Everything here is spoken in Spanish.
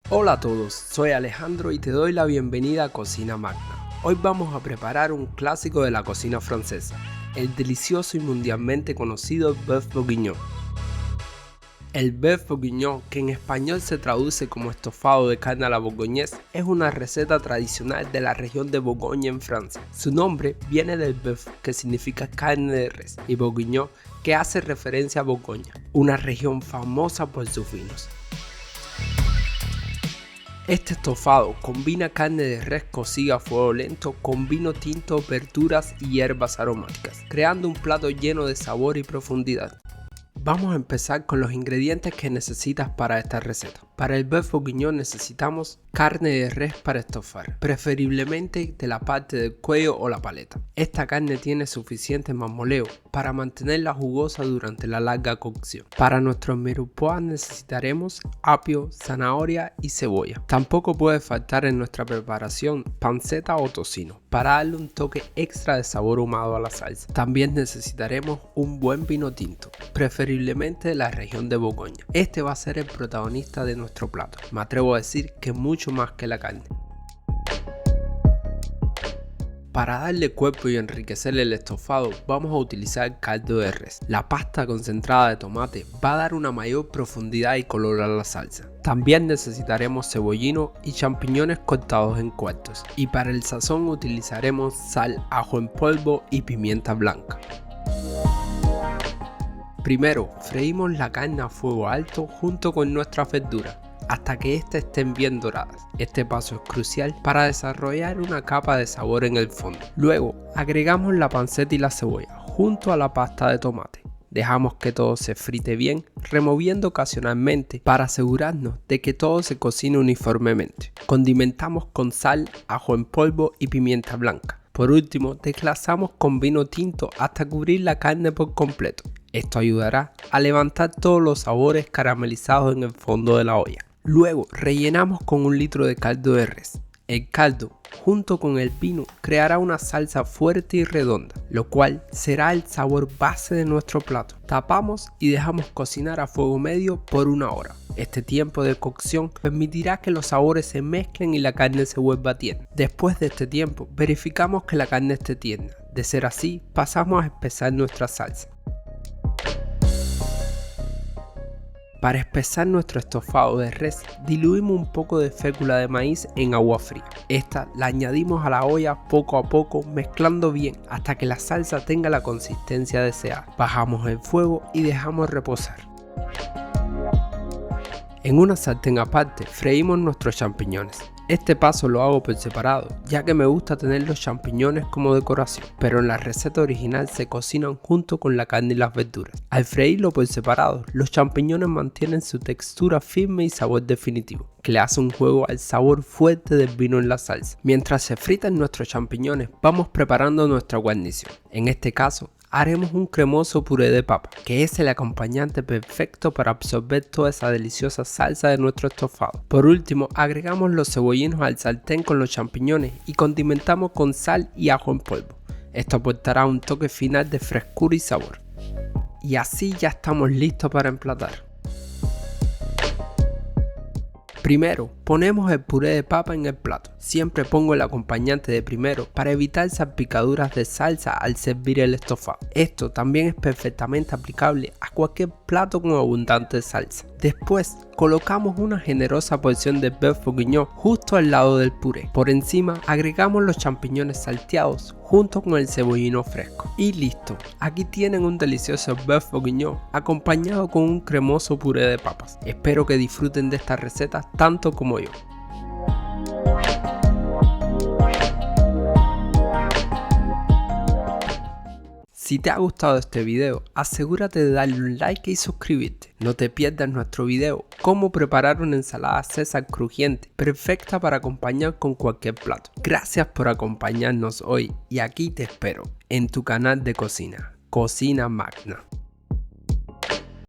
Hola a todos, soy Alejandro y te doy la bienvenida a Cocina Magna. Hoy vamos a preparar un clásico de la cocina francesa, el delicioso y mundialmente conocido Bœuf Bourguignon. El Bœuf Bourguignon, que en español se traduce como estofado de carne a la bourguignonne, es una receta tradicional de la región de Bourgogne en Francia. Su nombre viene del bœuf, que significa carne de res, y bourguignon, que hace referencia a Borgoña, una región famosa por sus vinos. Este estofado combina carne de res cocida a fuego lento con vino tinto, verduras y hierbas aromáticas, creando un plato lleno de sabor y profundidad. Vamos a empezar con los ingredientes que necesitas para esta receta. Para el Bœuf Bourguignon necesitamos carne de res para estofar, preferiblemente de la parte del cuello o la paleta. Esta carne tiene suficiente marmoleo para mantenerla jugosa durante la larga cocción. Para nuestro mirepoix necesitaremos apio, zanahoria y cebolla. Tampoco puede faltar en nuestra preparación panceta o tocino, para darle un toque extra de sabor ahumado a la salsa. También necesitaremos un buen vino tinto, preferiblemente de la región de Borgoña. Este va a ser el protagonista de nuestro plato. Me atrevo a decir que mucho más que la carne. Para darle cuerpo y enriquecer el estofado vamos a utilizar caldo de res. La pasta concentrada de tomate va a dar una mayor profundidad y color a la salsa. También necesitaremos cebollino y champiñones cortados en cuartos. Y para el sazón utilizaremos sal, ajo en polvo y pimienta blanca. Primero, freímos la carne a fuego alto junto con nuestras verduras, hasta que éstas estén bien doradas. Este paso es crucial para desarrollar una capa de sabor en el fondo. Luego, agregamos la panceta y la cebolla junto a la pasta de tomate. Dejamos que todo se frite bien, removiendo ocasionalmente para asegurarnos de que todo se cocine uniformemente. Condimentamos con sal, ajo en polvo y pimienta blanca. Por último, desglasamos con vino tinto hasta cubrir la carne por completo. Esto ayudará a levantar todos los sabores caramelizados en el fondo de la olla. Luego rellenamos con 1 litro de caldo de res. El caldo, junto con el vino, creará una salsa fuerte y redonda, lo cual será el sabor base de nuestro plato. Tapamos y dejamos cocinar a fuego medio por 1 hora. Este tiempo de cocción permitirá que los sabores se mezclen y la carne se vuelva tierna. Después de este tiempo, verificamos que la carne esté tierna. De ser así, pasamos a espesar nuestra salsa. Para espesar nuestro estofado de res, diluimos un poco de fécula de maíz en agua fría. Esta la añadimos a la olla poco a poco, mezclando bien hasta que la salsa tenga la consistencia deseada. Bajamos el fuego y dejamos reposar. En una sartén aparte, freímos nuestros champiñones. Este paso lo hago por separado, ya que me gusta tener los champiñones como decoración, pero en la receta original se cocinan junto con la carne y las verduras. Al freírlo por separado, los champiñones mantienen su textura firme y sabor definitivo, que le hace un juego al sabor fuerte del vino en la salsa. Mientras se fritan nuestros champiñones, vamos preparando nuestra guarnición. En este caso, haremos un cremoso puré de papa, que es el acompañante perfecto para absorber toda esa deliciosa salsa de nuestro estofado. Por último, agregamos los cebollinos al sartén con los champiñones y condimentamos con sal y ajo en polvo. Esto aportará un toque final de frescura y sabor. Y así ya estamos listos para emplatar. Primero, ponemos el puré de papa en el plato. Siempre pongo el acompañante de primero para evitar salpicaduras de salsa al servir el estofado. Esto también es perfectamente aplicable a cualquier plato con abundante salsa. Después, colocamos una generosa porción de Bœuf Bourguignon justo al lado del puré. Por encima, agregamos los champiñones salteados junto con el cebollino fresco. Y listo, aquí tienen un delicioso Bœuf Bourguignon acompañado con un cremoso puré de papas. Espero que disfruten de esta receta tanto como yo. Si te ha gustado este video, asegúrate de darle un like y suscribirte. No te pierdas nuestro video, cómo preparar una ensalada César crujiente, perfecta para acompañar con cualquier plato. Gracias por acompañarnos hoy y aquí te espero, en tu canal de cocina, Cocina Magna.